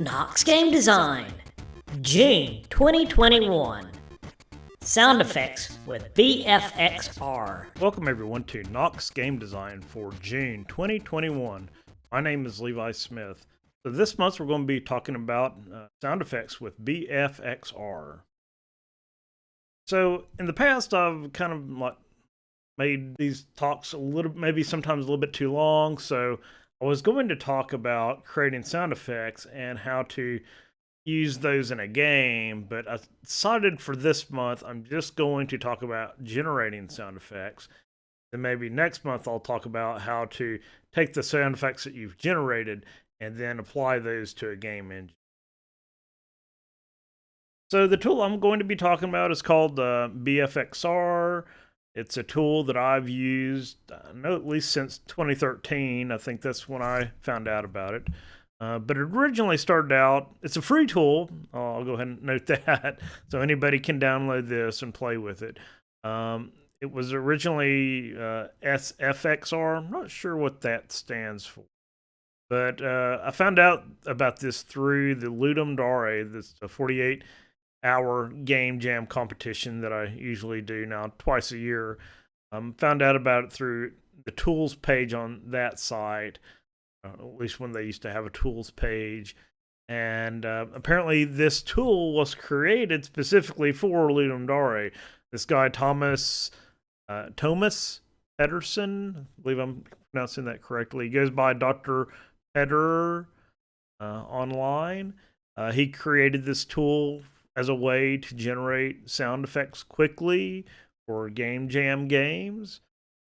Knox Game Design, June 2021. Sound effects with Bfxr. Welcome everyone to Knox Game Design for June 2021. My name is Levi Smith. So this month we're going to be talking about sound effects with Bfxr. So in the past I've kind of made these talks a little, maybe sometimes a little bit too long. So I was going to talk about creating sound effects and how to use those in a game, but I decided for this month I'm just going to talk about generating sound effects. Then maybe next month I'll talk about how to take the sound effects that you've generated and then apply those to a game engine. So the tool I'm going to be talking about is called Bfxr. It's a tool that I've used, I know, at least since 2013. I think that's when I found out about it. But it originally started out, it's a free tool. I'll go ahead and note that. So anybody can download this and play with it. It was originally Sfxr. I'm not sure what that stands for. But I found out about this through the Ludum Dare, this 48-hour game jam competition that I usually do now twice a year. Found out about it through the tools page on that site. At least when they used to have a tools page. And apparently this tool was created specifically for Ludum Dare. This guy, Thomas Pedersen, I believe I'm pronouncing that correctly. He goes by Dr. Peder online. He created this tool as a way to generate sound effects quickly for game jam games.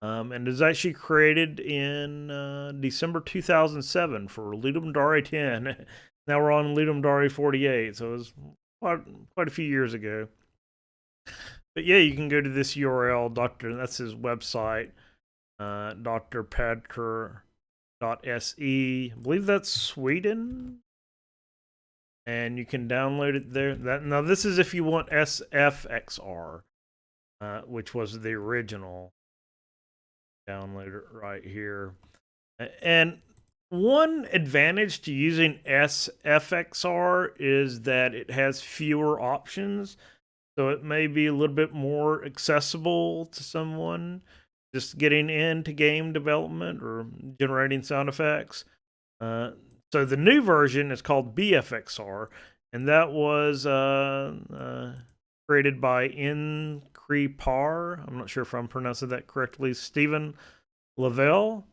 And it was actually created in December 2007 for Ludum Dare 10. Now we're on Ludum Dare 48, so it was quite a few years ago. But yeah, you can go to this URL, that's his website, drpedker.se. I believe that's Sweden. And you can download it there. Now this is if you want Sfxr, which was the original. Download it right here. And one advantage to using Sfxr is that it has fewer options, so it may be a little bit more accessible to someone just getting into game development or generating sound effects. So the new version is called Bfxr, and that was created by I'm not sure if I'm pronouncing that correctly, Stephen Lavelle.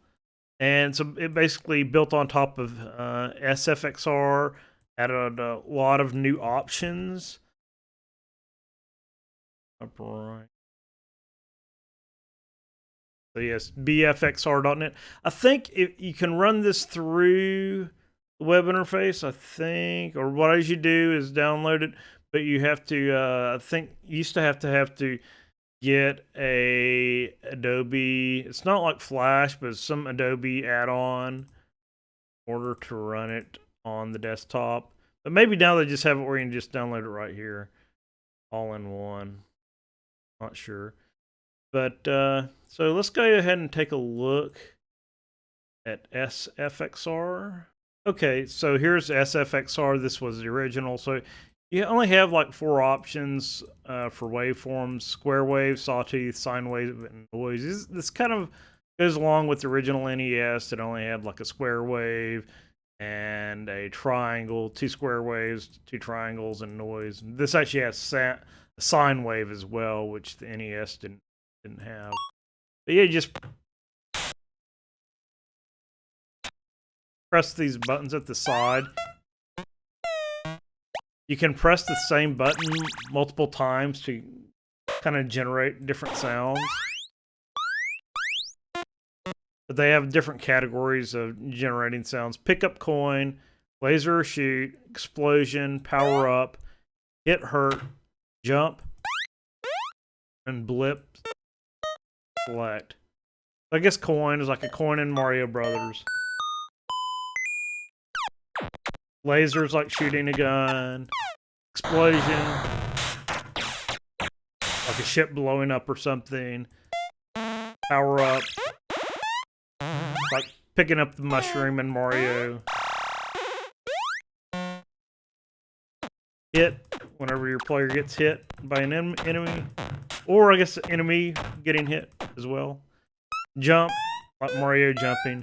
And so it basically built on top of Sfxr, added a lot of new options. Upright. So yes, bfxr.net. I think you can run this through the web interface, I think, or what I usually do is download it. But you have to, I think, you used to have to get a Adobe. It's not like Flash, but it's some Adobe add-on in order to run it on the desktop. But maybe now they just have it where you can just download it right here, all in one. Not sure. But so let's go ahead and take a look at Sfxr. Okay, so here's Sfxr. This was the original. So you only have like 4 options for waveforms: square wave, sawtooth, sine wave, and noise. This kind of goes along with the original NES that only had like a square wave and a triangle, 2 square waves, 2 triangles, and noise. This actually has a sine wave as well, which the NES didn't have. But yeah, just press these buttons at the side. You can press the same button multiple times to kind of generate different sounds. But they have different categories of generating sounds: pick up coin, laser or shoot, explosion, power up, hit hurt, jump, and blip select. I guess coin is like a coin in Mario Brothers. Lasers like shooting a gun. Explosion, like a ship blowing up or something. Power up, like picking up the mushroom in Mario. hit whenever your player gets hit by an enemy, or I guess the enemy getting hit as well. Jump, like Mario jumping.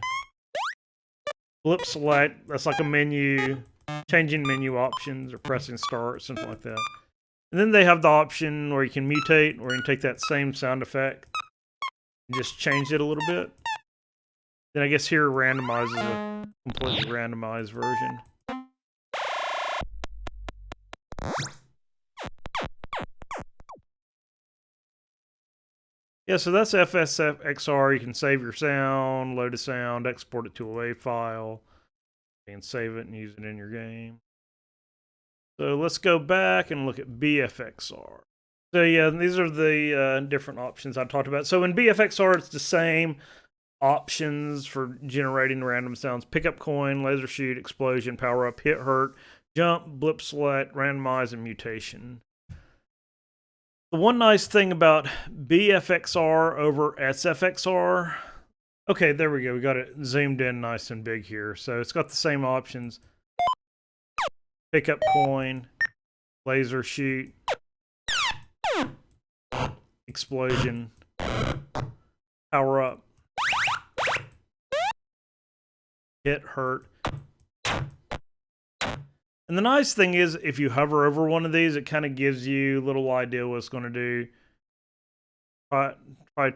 Blip select, that's like a menu, changing menu options or pressing start, something like that. And then they have the option where you can mutate, or you can take that same sound effect and just change it a little bit. Then I guess here randomizes a completely randomized version. Yeah, so that's FSFXR. You can save your sound, load a sound, export it to a WAV file, and save it and use it in your game. So let's go back and look at Bfxr. So yeah, these are the different options I talked about. So in Bfxr, it's the same options for generating random sounds: pickup coin, laser shoot, explosion, power up, hit hurt, jump, blip select, randomize, and mutation. The one nice thing about Bfxr over Sfxr, okay, there we go. We got it zoomed in nice and big here. So it's got the same options: pickup coin, laser shoot, explosion, power up, hit hurt. And the nice thing is, if you hover over one of these, it kind of gives you a little idea what it's going to do. Try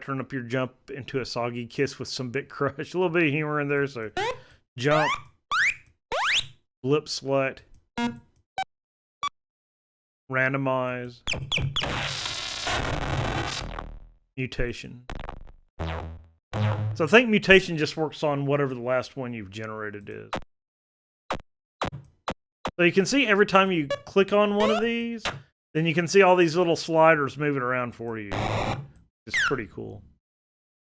turn up your jump into a soggy kiss with some bit crush. A little bit of humor in there. So jump, blip select, randomize, mutation. So I think mutation just works on whatever the last one you've generated is. So you can see every time you click on one of these, then you can see all these little sliders moving around for you. It's pretty cool.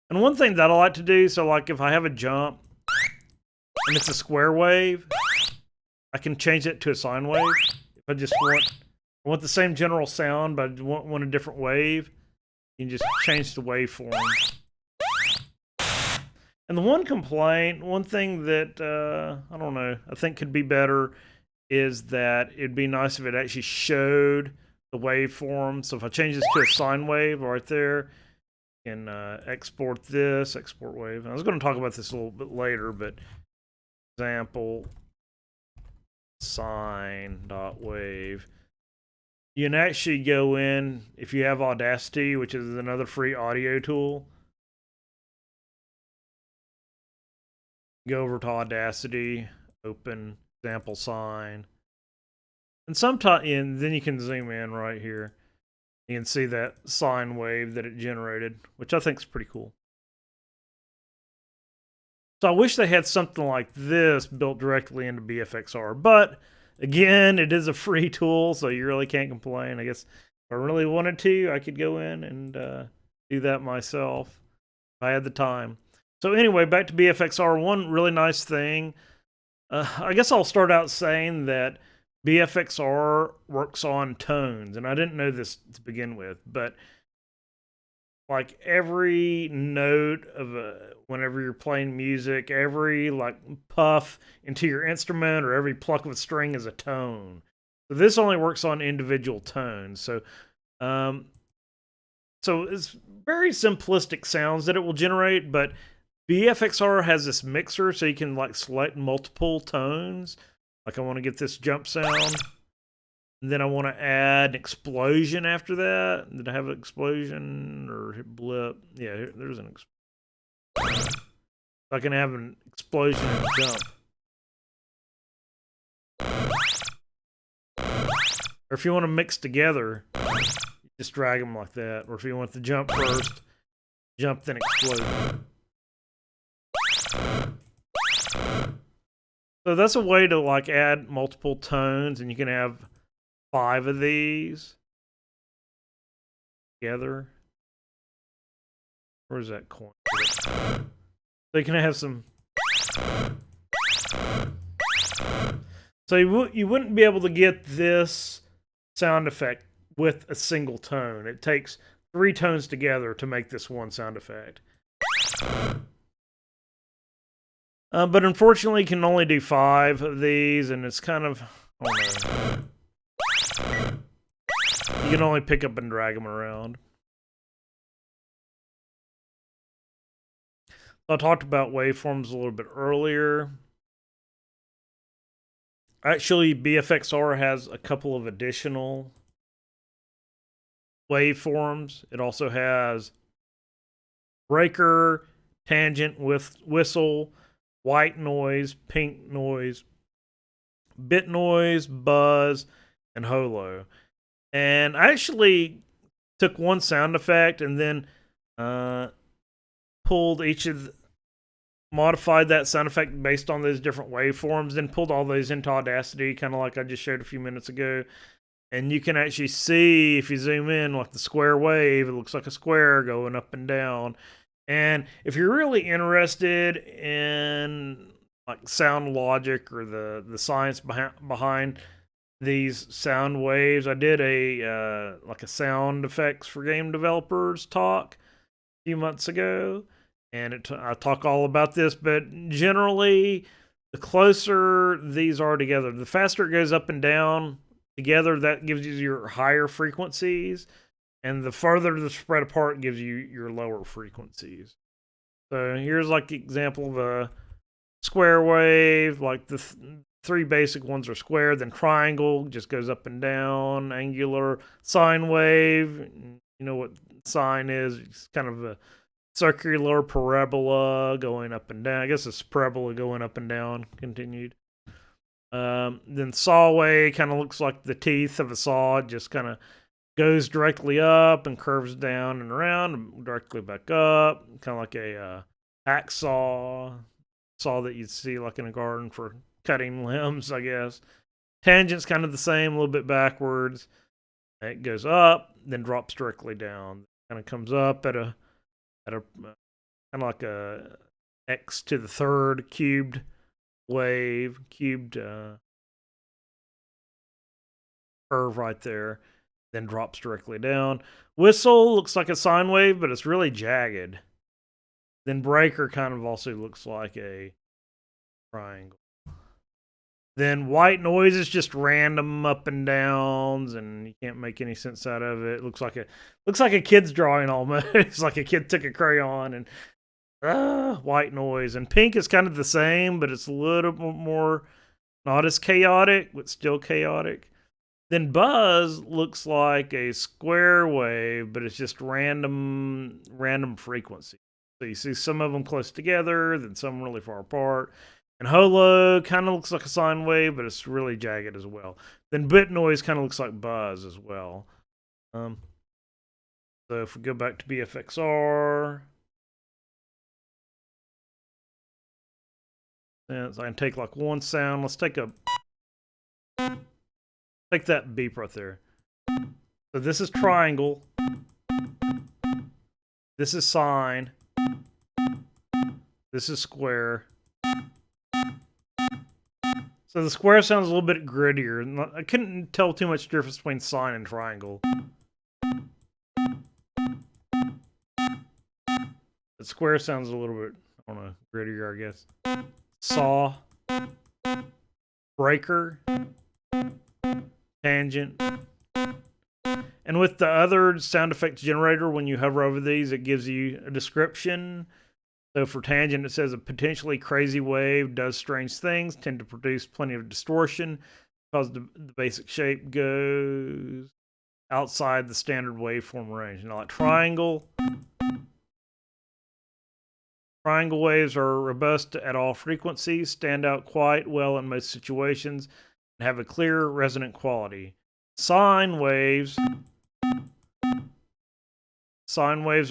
And one thing that I like to do, so like if I have a jump and it's a square wave, I can change it to a sine wave. If I just want the same general sound, but I want a different wave, you can just change the waveform. And the one thing that, I don't know, I think could be better is that it'd be nice if it actually showed the waveform. So if I change this to a sine wave right there, I can export this, export wave. And I was going to talk about this a little bit later, but example, sine.wave. You can actually go in, if you have Audacity, which is another free audio tool, go over to Audacity, open example sine, and then you can zoom in right here. You can see that sine wave that it generated, which I think is pretty cool. So I wish they had something like this built directly into Bfxr, but again, it is a free tool, so you really can't complain. I guess if I really wanted to, I could go in and do that myself if I had the time. So anyway, back to Bfxr. One really nice thing, I guess I'll start out saying that Bfxr works on tones, and I didn't know this to begin with, but like every note of whenever you're playing music, every like puff into your instrument or every pluck of a string is a tone. So this only works on individual tones. So it's very simplistic sounds that it will generate, but Bfxr has this mixer, so you can like select multiple tones. Like I want to get this jump sound, and then I want to add an explosion after that. Did I have an explosion or hit blip? Yeah, there's an explosion. So I can have an explosion and a jump. Or if you want to mix together, just drag them like that. Or if you want the jump first, jump then explode. So that's a way to like add multiple tones, and you can have 5 of these together. Where's that coin? So you can have some. So you wouldn't be able to get this sound effect with a single tone. It takes 3 tones together to make this one sound effect. But unfortunately, you can only do 5 of these, and it's kind of, I don't know. You can only pick up and drag them around. I talked about waveforms a little bit earlier. Actually, Bfxr has a couple of additional waveforms. It also has breaker, tangent, with whistle, white noise, pink noise, bit noise, buzz, and holo. And I actually took one sound effect and then pulled modified that sound effect based on those different waveforms, then pulled all those into Audacity, kind of like I just showed a few minutes ago. And you can actually see, if you zoom in, like the square wave, it looks like a square going up and down. And if you're really interested in like sound logic or the science behind these sound waves, I did a like a sound effects for game developers talk a few months ago, and I talk all about this. But generally, the closer these are together, the faster it goes up and down together, that gives you your higher frequencies, and the farther the spread apart gives you your lower frequencies. So here's like the example of a square wave. Like the three basic ones are square, then triangle just goes up and down, angular, sine wave. You know what sine is? It's kind of a circular parabola going up and down. I guess it's parabola going up and down, continued. Then saw wave kind of looks like the teeth of a saw. It just kind of goes directly up and curves down and around and directly back up. Kind of like a hacksaw, saw that you'd see like in a garden for cutting limbs, I guess. Tangent's kind of the same, a little bit backwards. It goes up, then drops directly down. Kind of comes up at a kind of like a x to the third cubed wave, cubed curve right there, then drops directly down. Whistle looks like a sine wave, but it's really jagged. Then breaker kind of also looks like a triangle. Then white noise is just random up and downs, and you can't make any sense out of it. It looks like a kid's drawing almost. It's like a kid took a crayon and white noise. And pink is kind of the same, but it's a little bit more not as chaotic, but still chaotic. Then buzz looks like a square wave, but it's just random frequency. So you see some of them close together, then some really far apart. And holo kind of looks like a sine wave, but it's really jagged as well. Then bit noise kind of looks like buzz as well. So if we go back to Bfxr, since I can take like one sound, let's take that beep right there. So this is triangle. This is sine. This is square. So the square sounds a little bit grittier. I couldn't tell too much difference between sine and triangle. The square sounds a little bit, I don't know, grittier, I guess. Saw. Breaker. Tangent. And with the other sound effects generator, when you hover over these, it gives you a description. So for tangent, it says a potentially crazy wave does strange things, tend to produce plenty of distortion because the basic shape goes outside the standard waveform range. Now, like triangle waves are robust at all frequencies, stand out quite well in most situations, and have a clear resonant quality. Sine waves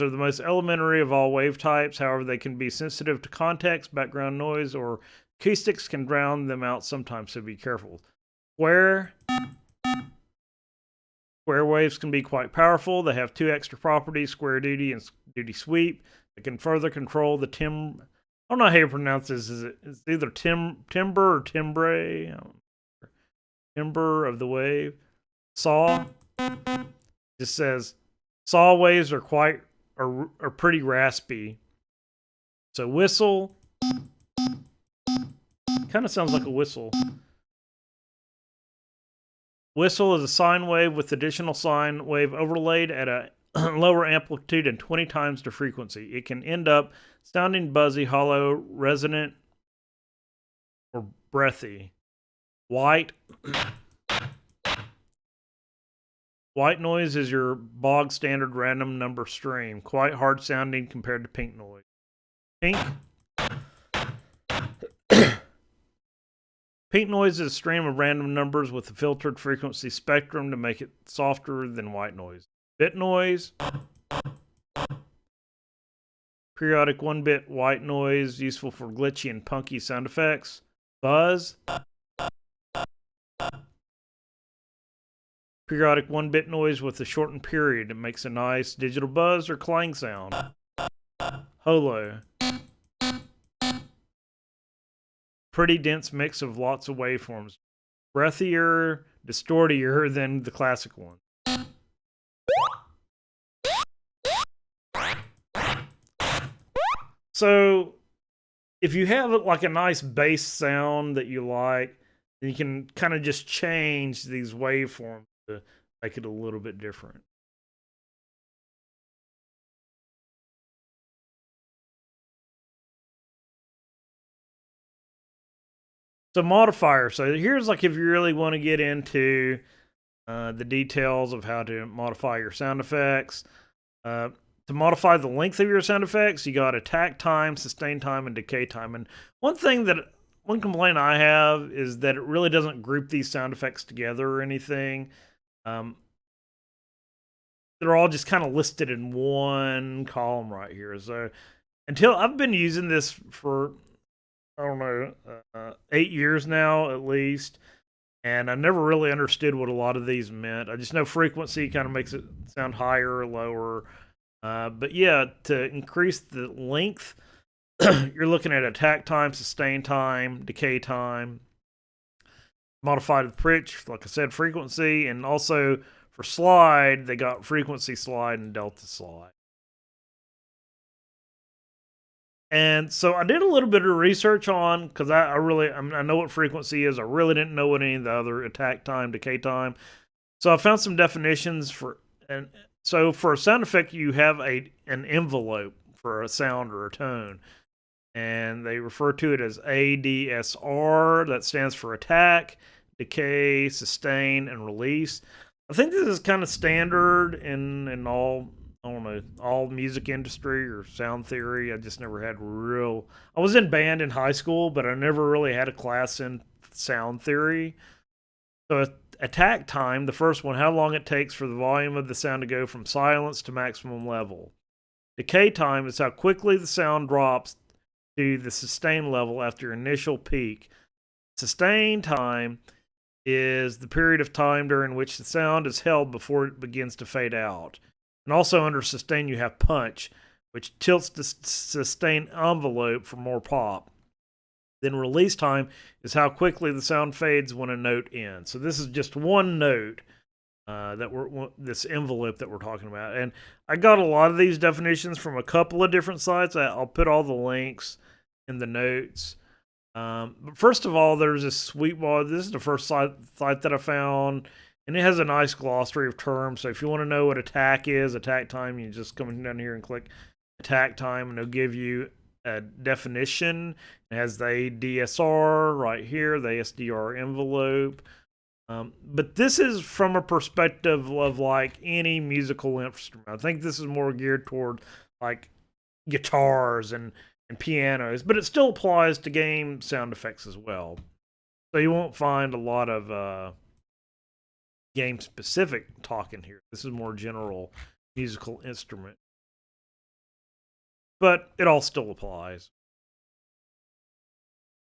are the most elementary of all wave types. However, they can be sensitive to context, background noise, or acoustics can drown them out sometimes, so be careful. Square waves can be quite powerful. They have two extra properties, square duty and duty sweep. They can further control the I don't know how you pronounce this. It's either timbre or timbre. Timbre of the wave. Saw just says saw waves are pretty raspy. So whistle kind of sounds like a whistle. Whistle is a sine wave with additional sine wave overlaid at a lower amplitude and 20 times the frequency. It can end up sounding buzzy, hollow, resonant, or breathy. White noise is your bog standard random number stream, quite hard sounding compared to pink noise. Pink noise is a stream of random numbers with a filtered frequency spectrum to make it softer than white noise. Bit noise, periodic 1-bit white noise, useful for glitchy and punky sound effects. Buzz, periodic 1-bit noise with a shortened period. It makes a nice digital buzz or clang sound. Holo, pretty dense mix of lots of waveforms. Breathier, distortier than the classic one. So if you have like a nice bass sound that you like, then you can kind of just change these waveforms to make it a little bit different. So modifier. So here's like if you really want to get into the details of how to modify your sound effects. To modify the length of your sound effects, you got attack time, sustain time, and decay time. And one complaint I have is that it really doesn't group these sound effects together or anything. They're all just kind of listed in one column right here. So until I've been using this for, I don't know, 8 years now at least. And I never really understood what a lot of these meant. I just know frequency kind of makes it sound higher or lower. But yeah, to increase the length, you're looking at attack time, sustain time, decay time, modified with pitch, like I said, frequency, and also for slide, they got frequency slide and delta slide. And so I did a little bit of research on, because I know what frequency is. I really didn't know what any of the other attack time, decay time. So I found some definitions for, and so for a sound effect, you have an envelope for a sound or a tone. And they refer to it as ADSR. That stands for attack, decay, sustain, and release. I think this is kind of standard in all, I don't know, all music industry or sound theory. I just never had I was in band in high school, but I never really had a class in sound theory. So attack time, the first one, how long it takes for the volume of the sound to go from silence to maximum level. Decay time is how quickly the sound drops to the sustain level after your initial peak. Sustain time is the period of time during which the sound is held before it begins to fade out. And also under sustain, you have punch, which tilts the sustain envelope for more pop. Then release time is how quickly the sound fades when a note ends. So this is just one note this envelope that we're talking about. And I got a lot of these definitions from a couple of different sites. I'll put all the links in the notes. But first of all, there's this Sweetwater. This is the first site that I found, and it has a nice glossary of terms. So if you want to know what attack is, attack time, you just come down here and click attack time, and it'll give you a definition. It has the ADSR right here, the ASDR envelope. But this is from a perspective of like any musical instrument. I think this is more geared toward like guitars and pianos, but it still applies to game sound effects as well. So you won't find a lot of game specific talk in here. This is more general musical instrument, but it all still applies.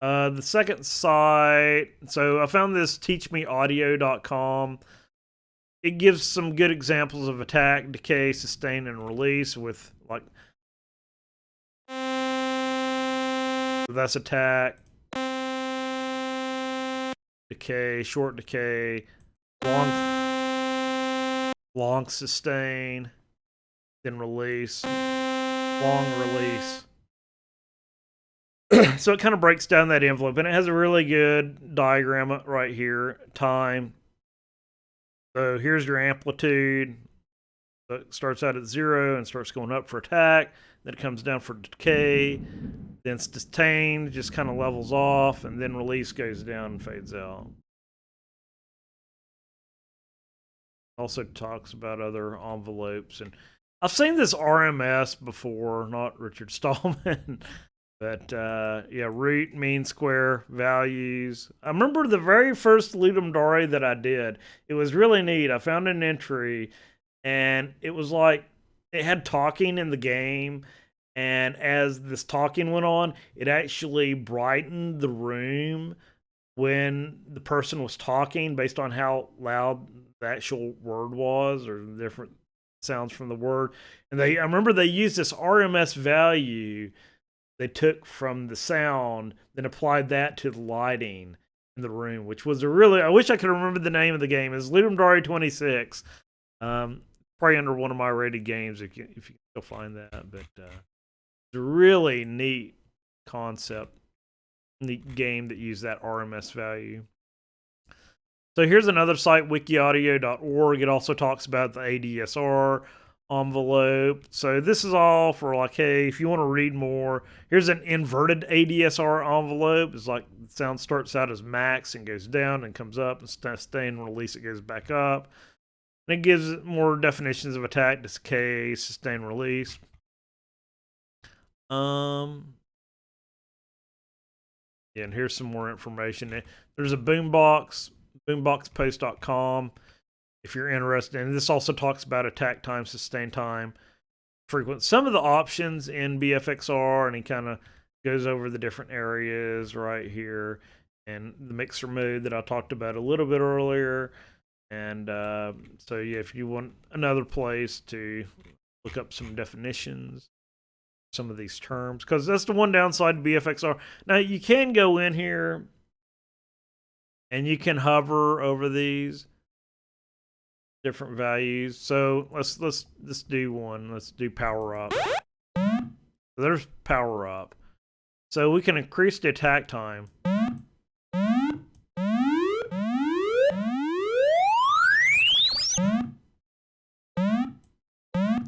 The second site, so I found this teachmeaudio.com. It gives some good examples of attack, decay, sustain, and release with like, so that's attack, decay, short decay, long sustain, then release, long release. So it kind of breaks down that envelope, and it has a really good diagram right here. Time, So here's your amplitude. So it starts out at 0 and starts going up for attack. Then it comes down for decay. Then sustain just kind of levels off, and then release goes down and fades out. Also talks about other envelopes, and I've seen this RMS before, not Richard Stallman, but yeah, root, mean square, values. I remember the very first Ludum Dare that I did. It was really neat. I found an entry, and it was like it had talking in the game, and as this talking went on, it actually brightened the room when the person was talking based on how loud the actual word was or the different sounds from the word. And I remember they used this RMS value they took from the sound, then applied that to the lighting in the room, which was a really, I wish I could remember the name of the game. It's Ludum Dare 26. Probably under one of my rated games if you can still find that. But it's a really neat concept, neat game that used that RMS value. So here's another site, wikiaudio.org. It also talks about the ADSR envelope. So this is all for like, hey, if you want to read more, here's an inverted ADSR envelope. It's like the sound starts out as max and goes down and comes up, and sustain and release, it goes back up. And it gives more definitions of attack, decay, sustain, release. Yeah, and here's some more information. There's a boombox, boomboxpost.com, if you're interested. And this also talks about attack time, sustain time, frequency. Some of the options in BFXR, and he kind of goes over the different areas right here, and the mixer mode that I talked about a little bit earlier. And so yeah, if you want another place to look up some definitions, some of these terms, because that's the one downside to BFXR. Now you can go in here and you can hover over these different values. So let's do one. Let's do power up. So there's power up. So we can increase the attack time.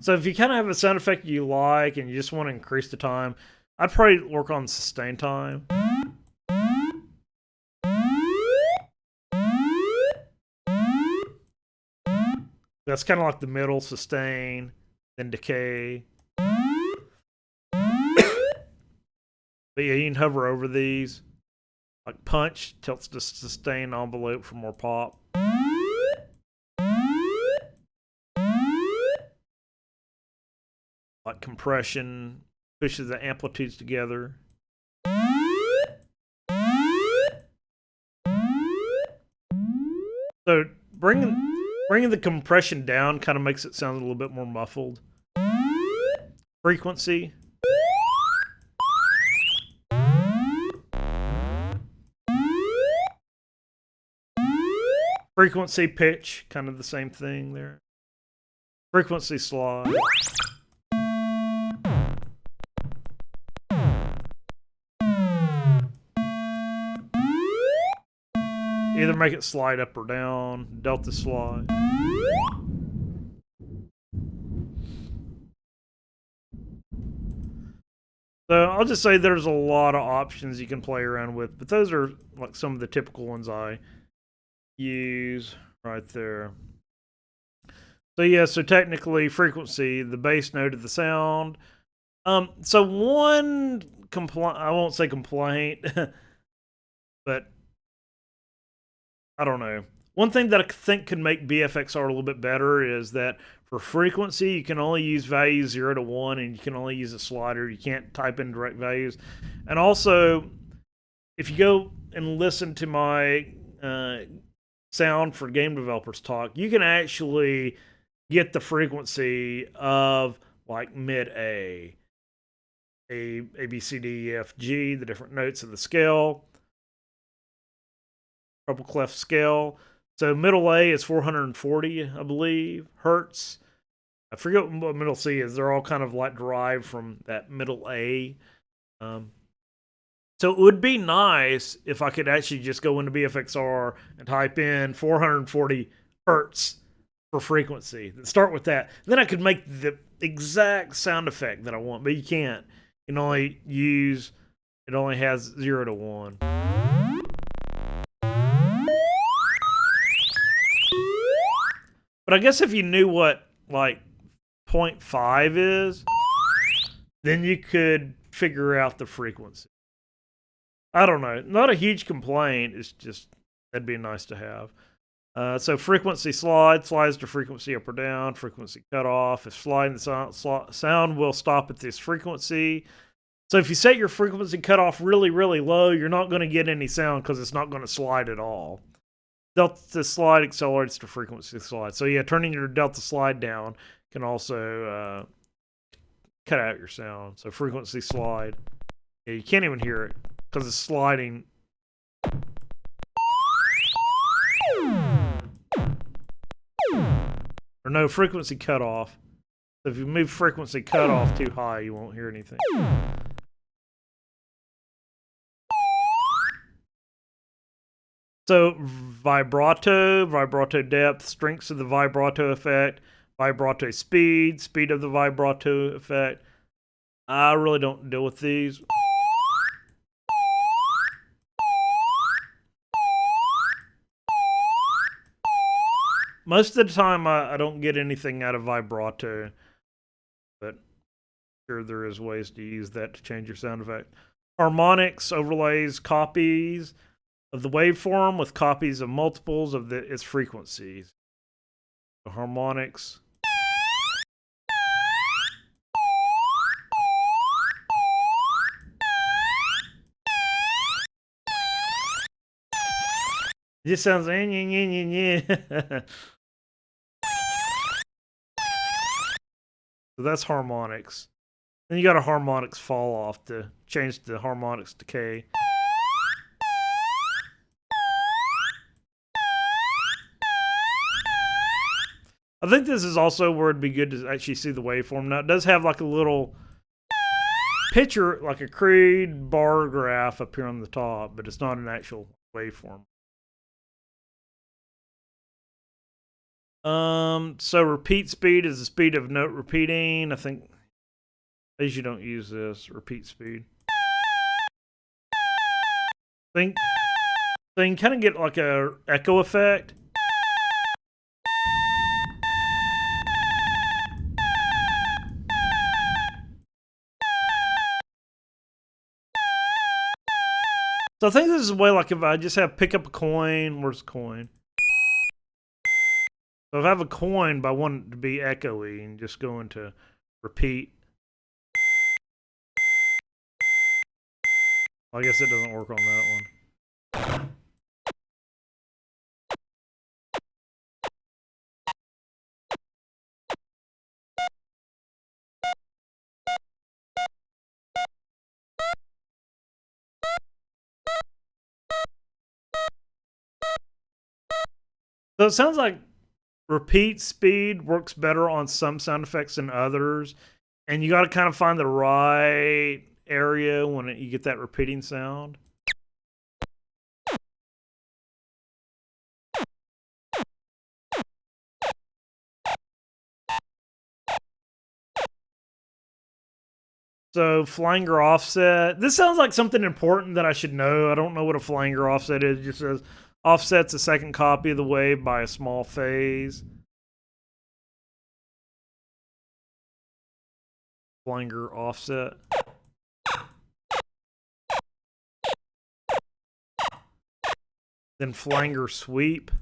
So if you kind of have a sound effect you like and you just want to increase the time, I'd probably work on sustain time. That's kind of like the middle, sustain, then decay. But yeah, you can hover over these. Like punch tilts to sustain envelope for more pop. Like compression pushes the amplitudes together. So bringing the compression down kind of makes it sound a little bit more muffled. Frequency. Frequency, pitch, kind of the same thing there. Frequency slide. Either make it slide up or down, delta slide. So I'll just say there's a lot of options you can play around with, but those are like some of the typical ones I use right there. So yeah, so technically frequency, the bass note of the sound. So one complaint, I won't say complaint, but I don't know. One thing that I think could make BFXR a little bit better is that for frequency, you can only use values 0 to 1, and you can only use a slider. You can't type in direct values. And also, if you go and listen to my sound for game developers talk, you can actually get the frequency of like mid A, B, C, D, E, F, G, the different notes of the scale. Treble clef scale. So middle A is 440, I believe, hertz. I forget what middle C is. They're all kind of like derived from that middle A. So it would be nice if I could actually just go into BFXR and type in 440 hertz for frequency. Start with that. Then I could make the exact sound effect that I want, but you can't. You can only use, it only has 0 to 1. But I guess if you knew what like 0.5 is, then you could figure out the frequency. I don't know. Not a huge complaint. It's just, that'd be nice to have. So frequency slide, slides to frequency up or down, frequency cutoff. If sliding, the sound will stop at this frequency. So if you set your frequency cutoff really, really low, you're not going to get any sound because it's not going to slide at all. Delta slide accelerates to frequency slide. So yeah, turning your delta slide down can also cut out your sound. So frequency slide, yeah, you can't even hear it because it's sliding. Or no, frequency cutoff. So if you move frequency cutoff too high, you won't hear anything. So vibrato depth, strengths of the vibrato effect, vibrato speed, speed of the vibrato effect. I really don't deal with these. Most of the time, I don't get anything out of vibrato, but sure there is ways to use that to change your sound effect. Harmonics overlays copies of the waveform with copies of multiples of its frequencies. The harmonics. It just sounds yeah. So that's harmonics. Then you got a harmonics fall off to change the harmonics decay. I think this is also where it'd be good to actually see the waveform. Now it does have like a little picture, like a crude bar graph up here on the top, but it's not an actual waveform. So repeat speed is the speed of note repeating. I think I usually don't use this repeat speed. So you can kind of get like a echo effect. So I think this is a way, like if I just have pick up a coin, where's the coin? So if I have a coin, but I want it to be echoey and just go into repeat. Well, I guess it doesn't work on that one. So it sounds like repeat speed works better on some sound effects than others, and you got to kind of find the right area when you get that repeating sound. So flanger offset. This sounds like something important that I should know. I don't know what a flanger offset is. It just says offsets a second copy of the wave by a small phase. Flanger offset. Then flanger sweep.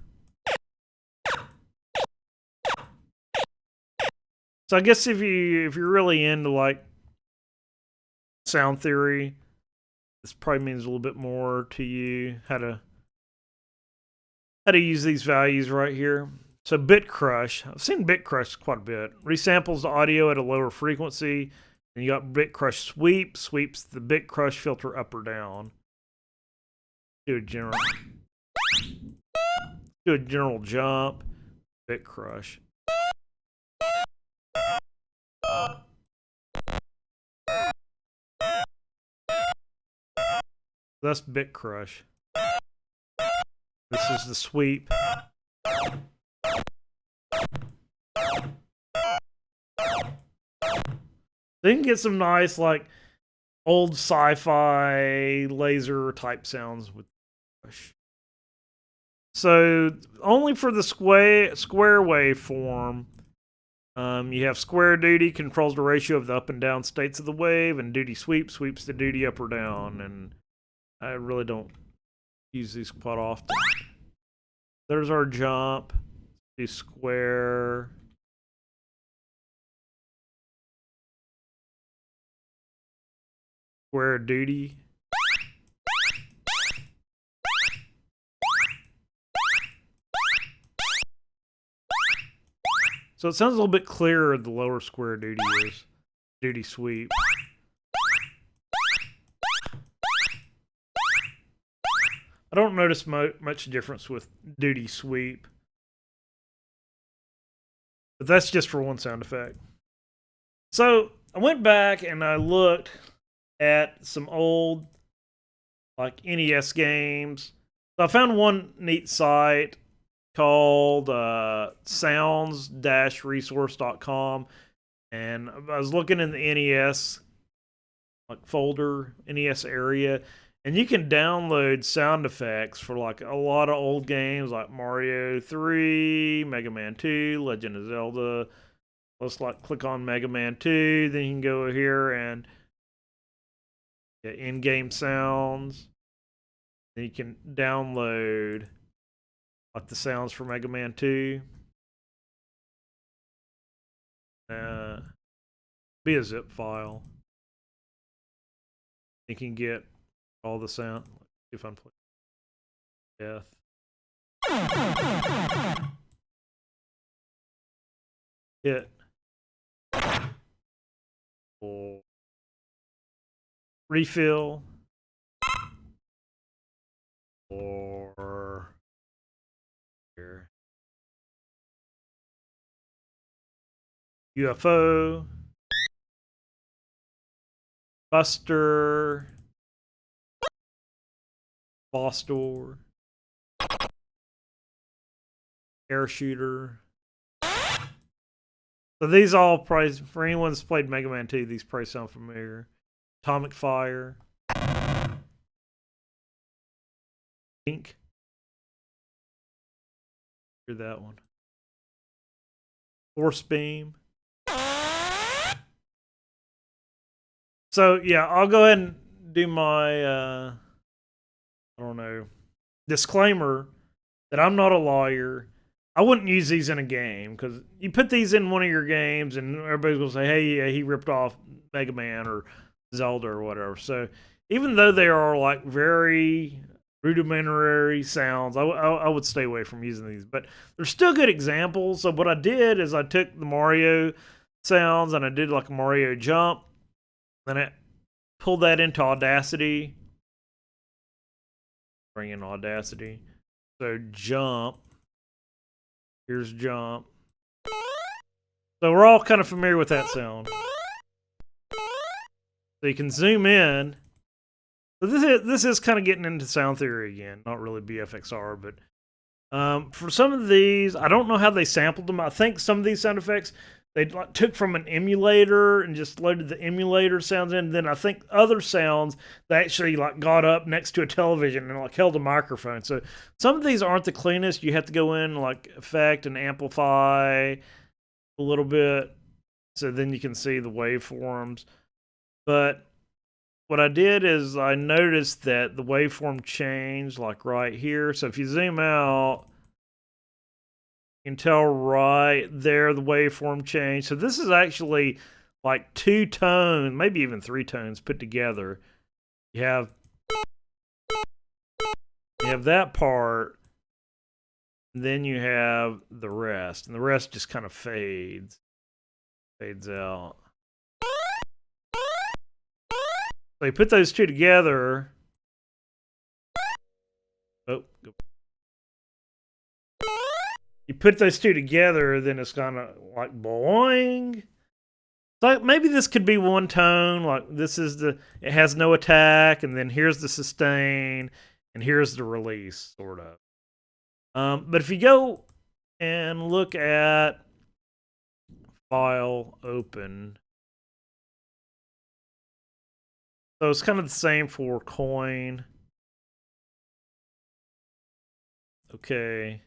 So I guess if you're really into like sound theory, this probably means a little bit more to you how to use these values right here. So bit crush, I've seen bit crush quite a bit. Resamples the audio at a lower frequency. And you got bit crush sweep, sweeps the bit crush filter up or down. Do a general jump, bit crush. That's bit crush. This is the sweep. So you can get some nice, like, old sci-fi laser type sounds with push. So only for the square waveform, you have square duty controls the ratio of the up and down states of the wave, and duty sweeps the duty up or down. And I really don't use these quite often. There's our jump. Do square. Square duty. So it sounds a little bit clearer the lower square duty is. Duty sweep. I don't notice much difference with duty sweep. But that's just for one sound effect. So I went back and I looked at some old like NES games. So I found one neat site called sounds-resource.com, and I was looking in the NES like folder, NES area, and you can download sound effects for like a lot of old games like Mario 3, Mega Man 2, Legend of Zelda. Let's like click on Mega Man 2, then you can go here and get in-game sounds. Then you can download like the sounds for Mega Man 2. Be a zip file. You can get all the sound. See if I'm playing death. Hit. Or refill. Or here. UFO. Buster. Boss door. Air shooter. So these all probably, for anyone that's played Mega Man 2, these probably sound familiar. Atomic Fire. Pink. Hear that one. Force Beam. So yeah, I'll go ahead and do my I don't know, disclaimer that I'm not a lawyer. I wouldn't use these in a game because you put these in one of your games and everybody's gonna say, "Hey, yeah, he ripped off Mega Man or Zelda or whatever." So even though they are like very rudimentary sounds, I would stay away from using these. But they're still good examples. So what I did is I took the Mario sounds and I did like a Mario jump, and I pulled that into Audacity. Bring in Audacity. So jump. Here's jump. So we're all kind of familiar with that sound. So you can zoom in. So this is kind of getting into sound theory again. Not really BFXR, but for some of these, I don't know how they sampled them. I think some of these sound effects they like took from an emulator and just loaded the emulator sounds in. Then I think other sounds they actually like got up next to a television and like held a microphone. So some of these aren't the cleanest. You have to go in and like effect and amplify a little bit, so then you can see the waveforms. But what I did is I noticed that the waveform changed like right here. So if you zoom out, you can tell right there the waveform changed. So this is actually like 2 tones, maybe even 3 tones put together. You have that part, and then you have the rest, and the rest just kind of fades out. So you put those two together. You put those two together, then it's kind of like boing. So maybe this could be one tone. Like this is it has no attack, and then here's the sustain, and here's the release, sort of. But if you go and look at file open, So it's kind of the same for coin. Okay.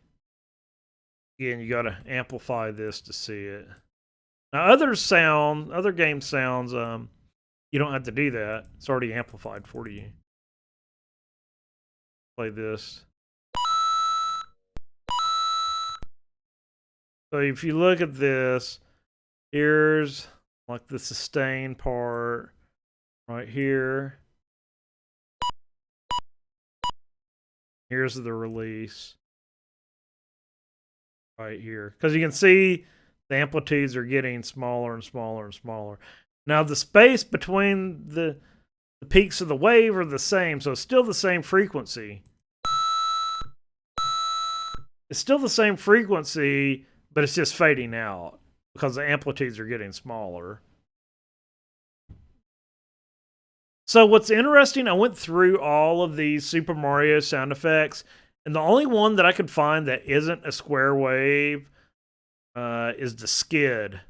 Again, you got to amplify this to see it. Now, other game sounds, you don't have to do that. It's already amplified for you. Play this. So if you look at this, here's like the sustain part right here. Here's the release right here. Because you can see the amplitudes are getting smaller and smaller and smaller. Now the space between the peaks of the wave are the same, so it's still the same frequency. It's still the same frequency, but it's just fading out because the amplitudes are getting smaller. So what's interesting, I went through all of these Super Mario sound effects, and the only one that I could find that isn't a square wave is the skid.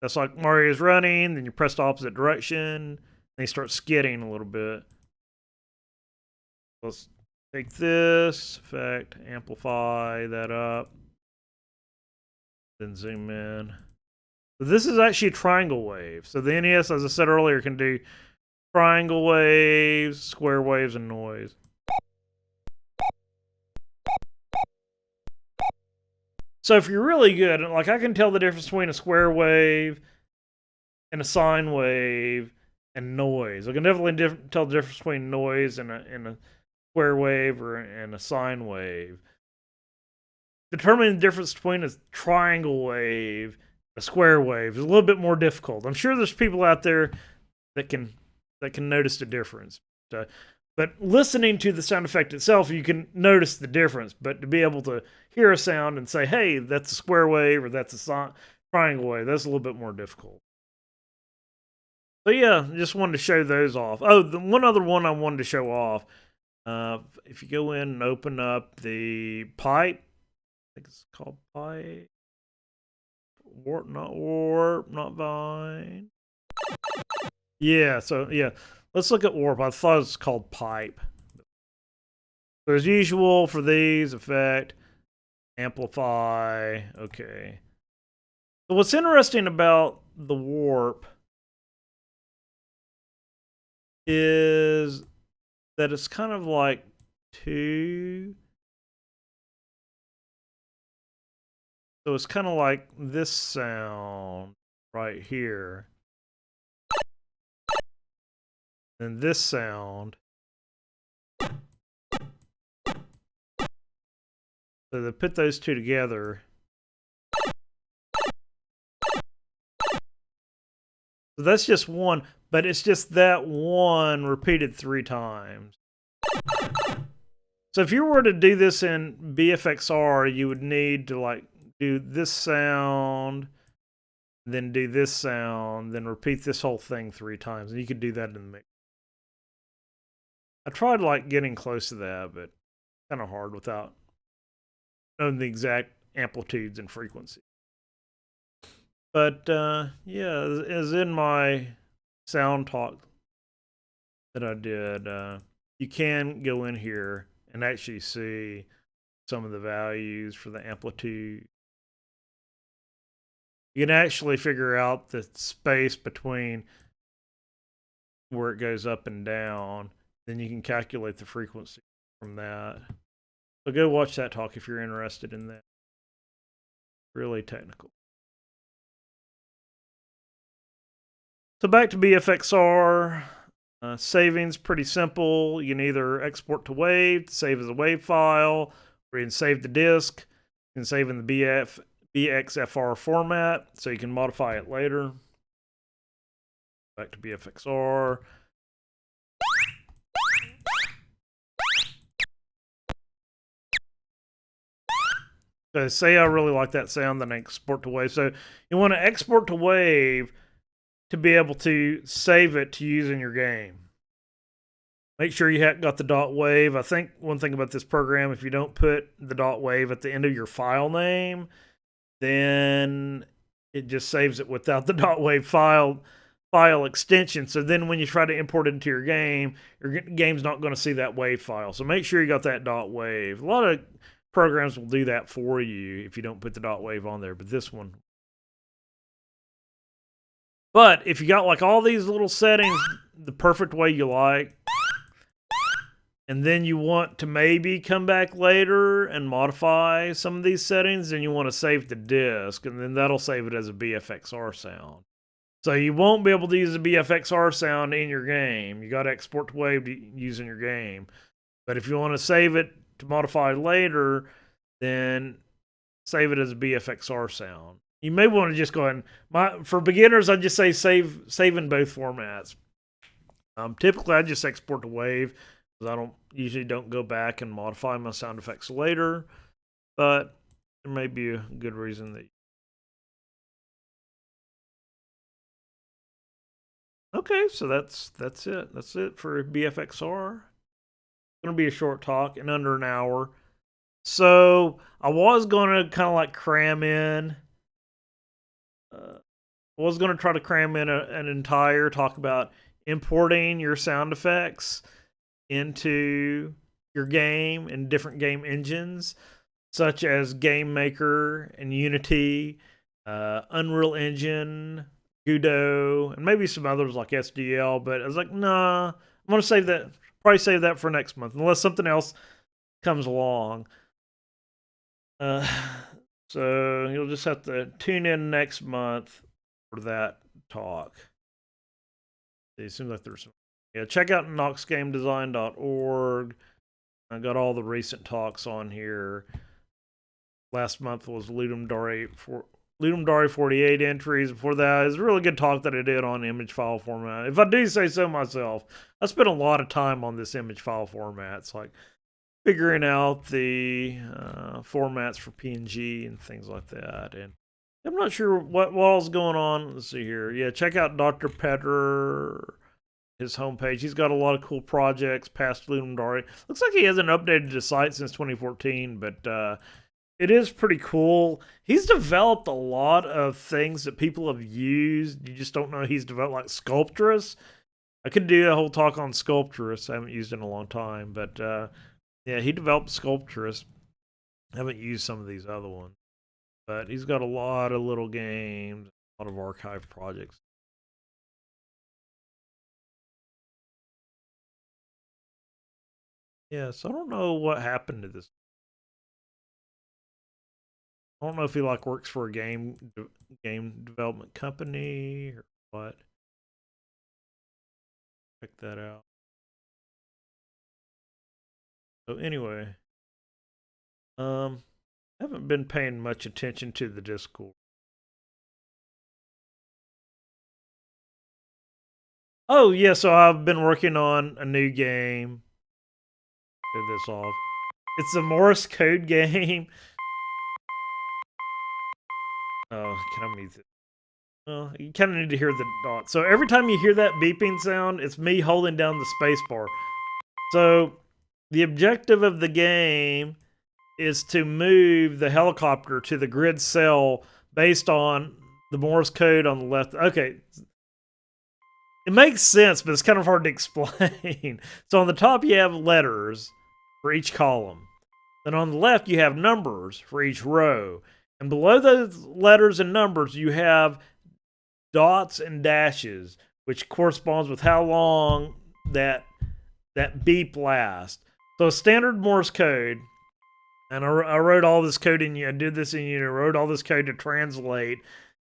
That's like Mario's running, then you press the opposite direction, and he starts skidding a little bit. Let's take this effect, amplify that up, then zoom in. So this is actually a triangle wave. So the NES, as I said earlier, can do triangle waves, square waves, and noise. So if you're really good, like I can tell the difference between a square wave and a sine wave and noise. I can definitely tell the difference between noise and a square wave and a sine wave. Determining the difference between a triangle wave and a square wave is a little bit more difficult. I'm sure there's people out there that can notice the difference. But listening to the sound effect itself, you can notice the difference. But to be able to hear a sound and say, hey, that's a square wave or that's a triangle wave, that's a little bit more difficult. So yeah, just wanted to show those off. Oh, the one other one I wanted to show off. If you go in and open up the pipe, I think it's called pipe. Warp, not vine. Yeah, so yeah. Let's look at warp. I thought it was called pipe. So as usual for these, effect, amplify, okay. So what's interesting about the warp is that it's kind of like two. So it's kind of like this sound right here. And this sound. So they put those two together. So that's just one, but it's just that one repeated 3 times. So if you were to do this in Bfxr, you would need to like do this sound, then do this sound, then repeat this whole thing 3 times. And you could do that in the mix. I tried like getting close to that, but kind of hard without knowing the exact amplitudes and frequency. But yeah, as in my sound talk that I did, you can go in here and actually see some of the values for the amplitude. You can actually figure out the space between where it goes up and down. Then you can calculate the frequency from that. So go watch that talk if you're interested in that. Really technical. So back to BFXR. Saving's pretty simple. You can either export to WAV to save as a WAV file, or you can save the disk. You can save in the BXFR format, so you can modify it later. Back to BFXR. So say I really like that sound, then I export to WAV. So you want to export to WAV to be able to save it to use in your game. Make sure you got the .wav. I think one thing about this program, if you don't put the .wav at the end of your file name, then it just saves it without the .wav file. file extension. So then when you try to import it into your game's not going to see that wave file. So make sure you got that .wave. A lot of programs will do that for you if you don't put the .wave on there, but this one. But if you got like all these little settings the perfect way you like, and then you want to maybe come back later and modify some of these settings, then you want to save the disk, and then that'll save it as a BFXR sound. So you won't be able to use a BFXR sound in your game. You got to export to wave to use in your game. But if you want to save it to modify later, then save it as a BFXR sound. You may want to just go ahead and, for beginners, I just say save in both formats. Typically, I just export to wave because I usually don't go back and modify my sound effects later. But there may be a good reason that. Okay, so that's it. That's it for BFXR. It's going to be a short talk in under an hour. So I was going to kind of like cram in. I was going to try to cram in an entire talk about importing your sound effects into your game and different game engines, such as Game Maker and Unity, Unreal Engine, Godot, and maybe some others like SDL. But I was like, nah, I'm going to save that. Probably save that for next month, unless something else comes along. So you'll just have to tune in next month for that talk. It seems like there's some. Yeah, check out knoxgamedesign.org. I got all the recent talks on here. Last month was Ludum Dare 48 entries. Before that, is a really good talk that I did on image file format. If I do say so myself, I spent a lot of time on this image file format. It's like figuring out the formats for PNG and things like that. And I'm not sure what all's going on. Let's see here. Yeah, check out Dr. Petter, his homepage. He's got a lot of cool projects past Ludum Dare. Looks like he hasn't updated the site since 2014, but it is pretty cool. He's developed a lot of things that people have used. You just don't know he's developed, like Sculptress. I could do a whole talk on Sculptress. I haven't used it in a long time, but yeah, he developed Sculptress. I haven't used some of these other ones, but he's got a lot of little games, a lot of archive projects. Yeah, so I don't know what happened to this. I don't know if he like works for a game development company or what. Check that out. So anyway, I haven't been paying much attention to the Discord. Oh yeah, so I've been working on a new game. Turn this off. It's a Morse code game. Oh, can I mute it? Well, you kind of need to hear the dot. So every time you hear that beeping sound, it's me holding down the space bar. So the objective of the game is to move the helicopter to the grid cell based on the Morse code on the left. Okay. It makes sense, but it's kind of hard to explain. So on the top, you have letters for each column. Then on the left, you have numbers for each row. And below those letters and numbers, you have dots and dashes, which corresponds with how long that beep lasts. So standard Morse code, and I wrote all this code in, I did this in Unity, wrote all this code to translate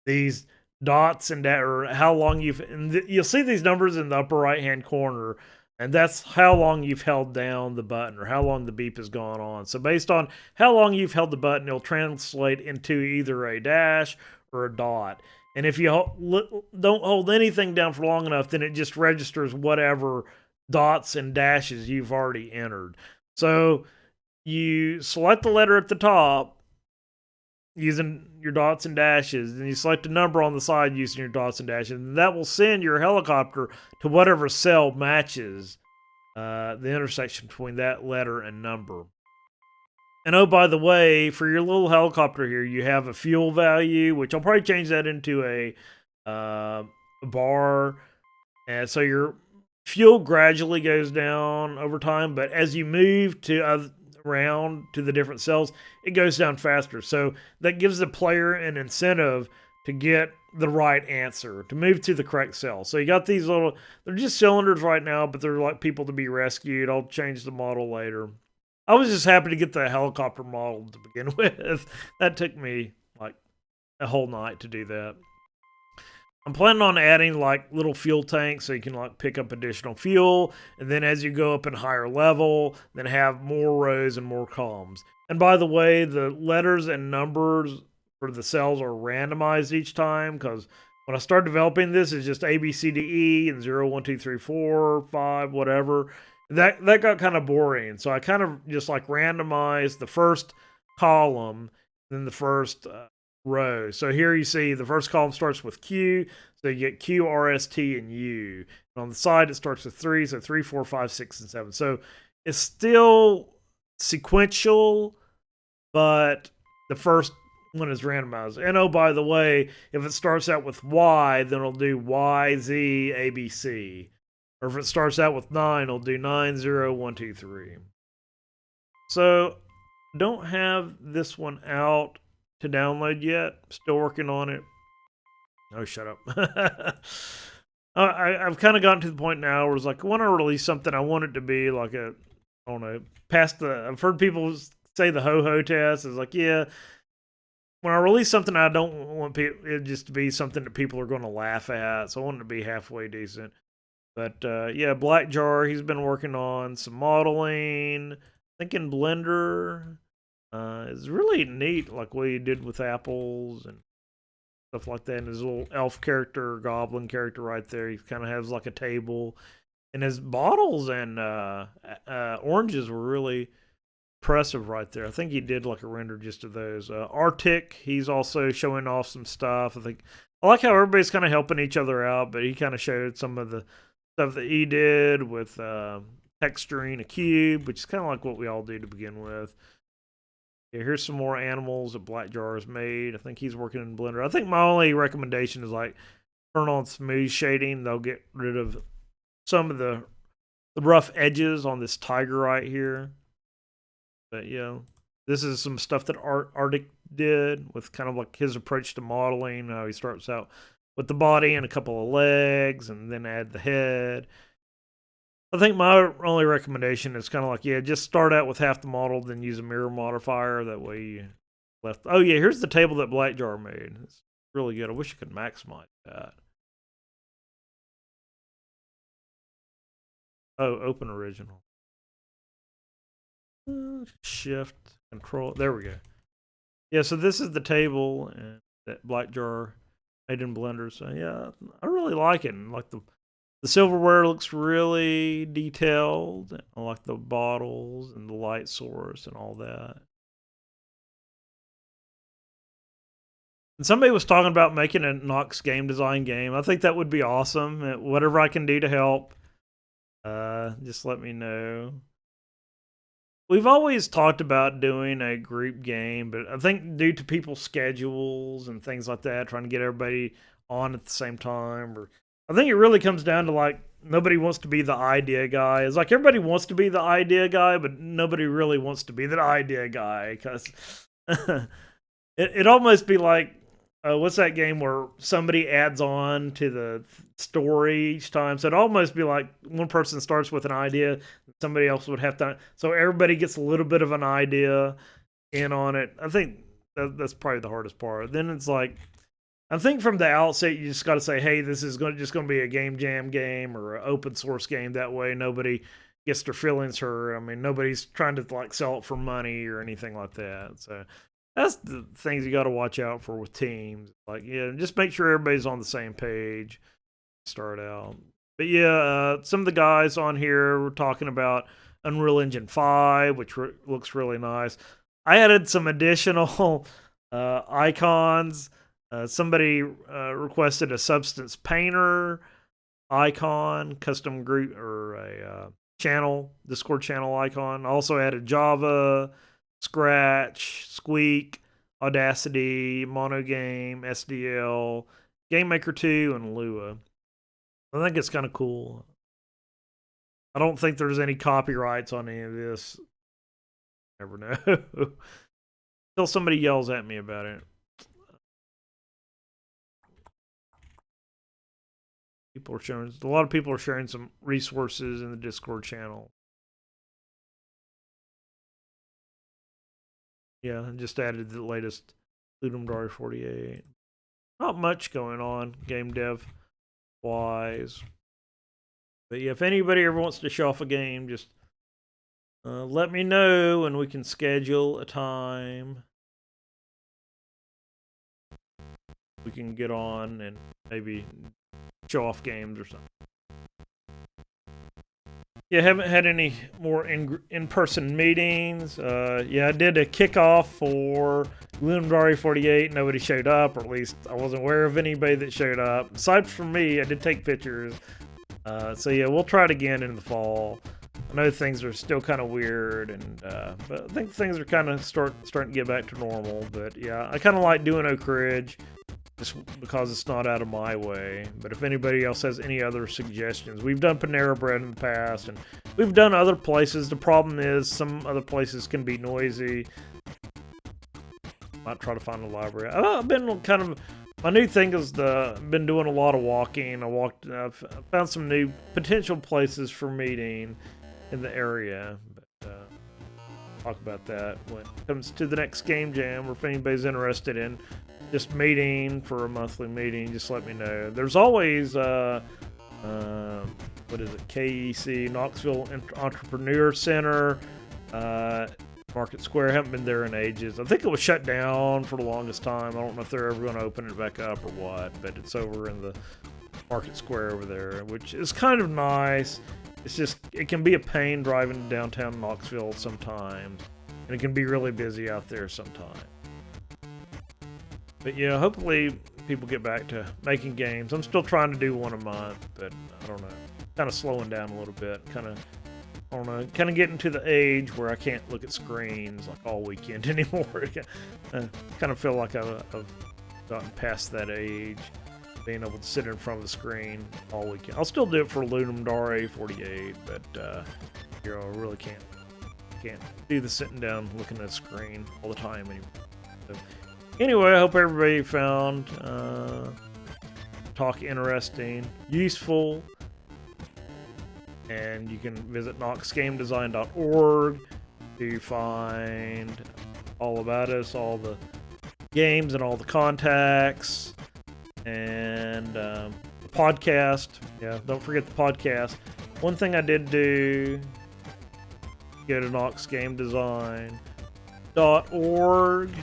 these dots and or how long you'll see these numbers in the upper right hand corner, and that's how long you've held down the button or how long the beep has gone on. So based on how long you've held the button, it'll translate into either a dash or a dot. And if you don't hold anything down for long enough, then it just registers whatever dots and dashes you've already entered. So you select the letter at the top using your dots and dashes, and you select a number on the side using your dots and dashes, and that will send your helicopter to whatever cell matches the intersection between that letter and number. And oh, by the way, for your little helicopter here, you have a fuel value, which I'll probably change that into a bar, and so your fuel gradually goes down over time. But as you move to around to the different cells, it goes down faster. So that gives the player an incentive to get the right answer, to move to the correct cell. So you got these little, they're just cylinders right now, but they're like people to be rescued. I'll change the model later. I was just happy to get the helicopter model to begin with. That took me like a whole night to do that. I'm planning on adding like little fuel tanks so you can like pick up additional fuel, and then as you go up in higher level, then have more rows and more columns. And by the way, the letters and numbers for the cells are randomized each time, because when I started developing this, it's just A, B, C, D, E, and 0, 1, 2, 3, 4, 5, whatever. That got kind of boring, so I kind of just like randomized the first column, then the first row. So here you see the first column starts with Q, so you get Q, R, S, T, and U. And on the side, it starts with 3, so 3, 4, 5, 6, and 7. So it's still sequential, but the first one is randomized. And oh, by the way, if it starts out with Y, then it'll do Y, Z, A, B, C. Or if it starts out with 9, it'll do 9, 0, 1, 2, 3. So don't have this one out to download yet. Still working on it. Oh, shut up. I've kind of gotten to the point now where it's like, when I release something, I want it to be like a, I don't know, past the, I've heard people say the ho-ho test. It's like, yeah, when I release something, I don't want it just to be something that people are going to laugh at. So I want it to be halfway decent. But yeah, Black Jar, he's been working on some modeling. I think in Blender. It's really neat, like what he did with apples and stuff like that. And his little elf character, goblin character right there, he kind of has like a table. And his bottles and oranges were really impressive right there. I think he did like a render just of those. Arctic, he's also showing off some stuff. I like how everybody's kind of helping each other out, but he kind of showed some of the stuff that he did with texturing a cube, which is kind of like what we all do to begin with. Yeah, here's some more animals that Black Jar has made. I think he's working in Blender. I think my only recommendation is like turn on smooth shading. They'll get rid of some of the rough edges on this tiger right here. But yeah, this is some stuff that Arctic did with kind of like his approach to modeling. How he starts out with the body and a couple of legs, and then add the head. I think my only recommendation is kind of like, yeah, just start out with half the model, then use a mirror modifier. That way you left. Oh yeah, here's the table that Black Jar made. It's really good. I wish I could maximize that. Oh, open original. Shift, control. There we go. Yeah, so this is the table and that Black Jar made in Blender. So yeah, I really like it. And like the silverware looks really detailed. I like the bottles and the light source and all that. And somebody was talking about making a Knox Game Design game. I think that would be awesome. Whatever I can do to help, just let me know. We've always talked about doing a group game, but I think due to people's schedules and things like that, trying to get everybody on at the same time, or I think it really comes down to like nobody wants to be the idea guy. It's like everybody wants to be the idea guy, but nobody really wants to be the idea guy, because it'd almost be like what's that game where somebody adds on to the story each time? So it'd almost be like one person starts with an idea, somebody else would have to, so everybody gets a little bit of an idea in on it. I think that's probably the hardest part. Then it's like, I think from the outset, you just got to say, hey, this is just going to be a game jam game or an open source game. That way nobody gets their feelings hurt. I mean, nobody's trying to like sell it for money or anything like that. So that's the things you got to watch out for with teams. Like, yeah, just make sure everybody's on the same page. Start out. But yeah, some of the guys on here were talking about Unreal Engine 5, which looks really nice. I added some additional icons. Somebody requested a Substance Painter icon, custom group, or a channel, Discord channel icon. Also added Java, Scratch, Squeak, Audacity, Monogame, SDL, GameMaker 2, and Lua. I think it's kind of cool. I don't think there's any copyrights on any of this. Never know. Until somebody yells at me about it. People are sharing. A lot of people are sharing some resources in the Discord channel. Yeah, I just added the latest Ludum 48. Not much going on game dev wise. But yeah, if anybody ever wants to show off a game, just let me know and we can schedule a time. We can get on and maybe show off games or something. Yeah, haven't had any more in-person meetings. Yeah, I did a kickoff for Ludum 48. Nobody showed up, or at least I wasn't aware of anybody that showed up. Aside from me, I did take pictures. So yeah, we'll try it again in the fall. I know things are still kind of weird, and but I think things are kind of starting to get back to normal. But yeah, I kind of like doing Oak Ridge just because it's not out of my way. But if anybody else has any other suggestions, we've done Panera Bread in the past, and we've done other places. The problem is some other places can be noisy. Might try to find a library. I've been kind of. My new thing is I've been doing a lot of walking. I've found some new potential places for meeting in the area. But talk about that when it comes to the next game jam, or if anybody's interested in just meeting for a monthly meeting, just let me know. There's always what is it? KEC, Knoxville Entrepreneur Center, Market Square. I haven't been there in ages. I think it was shut down for the longest time. I don't know if they're ever going to open it back up or what, but it's over in the Market Square over there, which is kind of nice. It's just, it can be a pain driving to downtown Knoxville sometimes, and it can be really busy out there sometimes. But yeah, hopefully people get back to making games. I'm still trying to do one a month, but I don't know. Kind of slowing down a little bit. I don't know, kind of getting to the age where I can't look at screens like all weekend anymore. I kind of feel like I've gotten past that age, being able to sit in front of the screen all weekend. I'll still do it for Ludum 48, but you know, I really can't do the sitting down looking at a screen all the time anymore. So, anyway, I hope everybody found talk interesting, useful. And you can visit knoxgamedesign.org to find all about us, all the games and all the contacts, and the podcast. Yeah, don't forget the podcast. One thing I did do, go to knoxgamedesign.org. You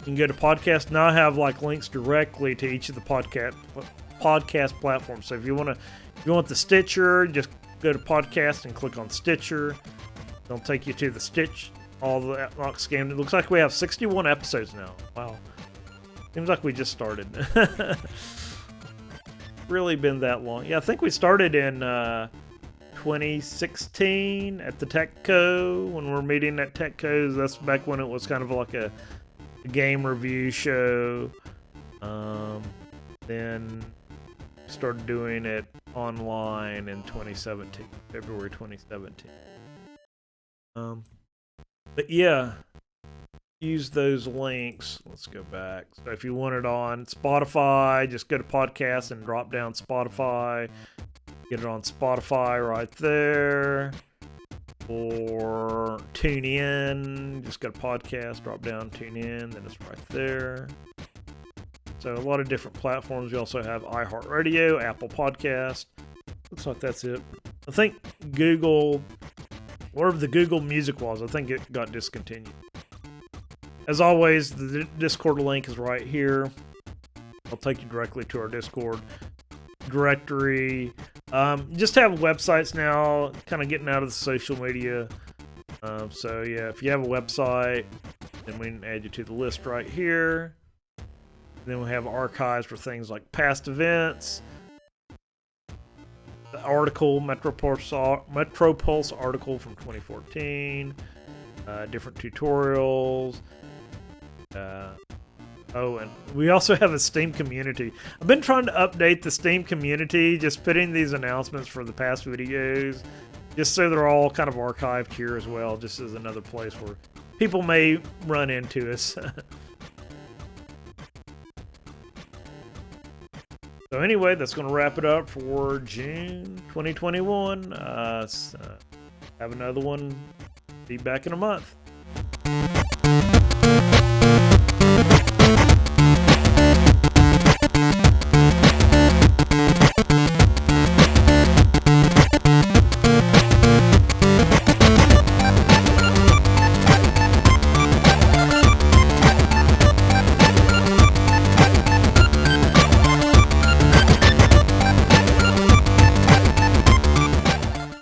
can go to podcast. Now I have like links directly to each of the podcast platforms. So if you want the Stitcher, just go to podcast and click on Stitcher. They'll take you to the all the Knox Game. It looks like we have 61 episodes now. Wow. Seems like we just started. Really been that long. Yeah, I think we started in 2016 at the TechCo, when we're meeting at TechCo. That's back when it was kind of like a game review show. Then started doing it online in 2017, February 2017. But yeah, use those links. Let's go back. So if you want it on Spotify, just go to podcast and drop down Spotify. Get it on Spotify right there. Or tune in. Just go to podcast, drop down, tune in, then it's right there. So a lot of different platforms. We also have iHeartRadio, Apple Podcast. Looks like that's it. I think Google, wherever the Google Music was, I think it got discontinued. As always, the Discord link is right here. I'll take you directly to our Discord directory. Just have websites now, kind of getting out of the social media. So yeah, if you have a website, then we can add you to the list right here. Then we have archives for things like past events, the article, Metropulse article from 2014, different tutorials, Oh, and we also have a Steam community. I've been trying to update the Steam community, just putting these announcements for the past videos, just so they're all kind of archived here as well, just as another place where people may run into us. So anyway, that's going to wrap it up for June 2021. Have another one. Be back in a month.